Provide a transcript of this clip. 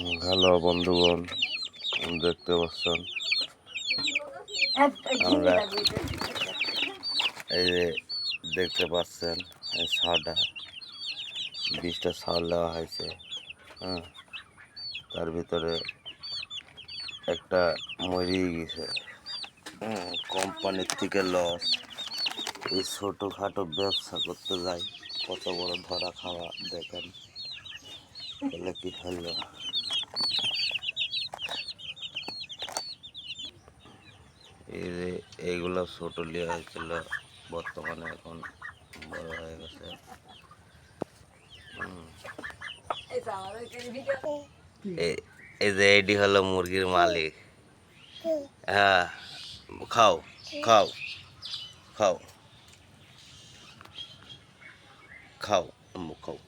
Hello বন্ধুগণ, দেখতে পাচ্ছেন আমরা এই যে দেখতে পাচ্ছেন এই ছাওয়াটা 20টা ছাওয়াল দেওয়া হয়েছে। হ্যাঁ, তার ভিতরে একটা মরিয়ে গেছে। কোম্পানির থেকে লস। এই ছোটোখাটো ব্যবসা করতে যাই কত বড় ধরা খাওয়া দেখেন, তাহলে কি ফেললো। এই যে এইগুলো ছোট লিয়া হয়েছিল, বর্তমানে এখন বড় হয়ে গেছে। এই যে এটি হলো মুরগির মালিক। হ্যাঁ, খাও খাও খাও খাও খাও।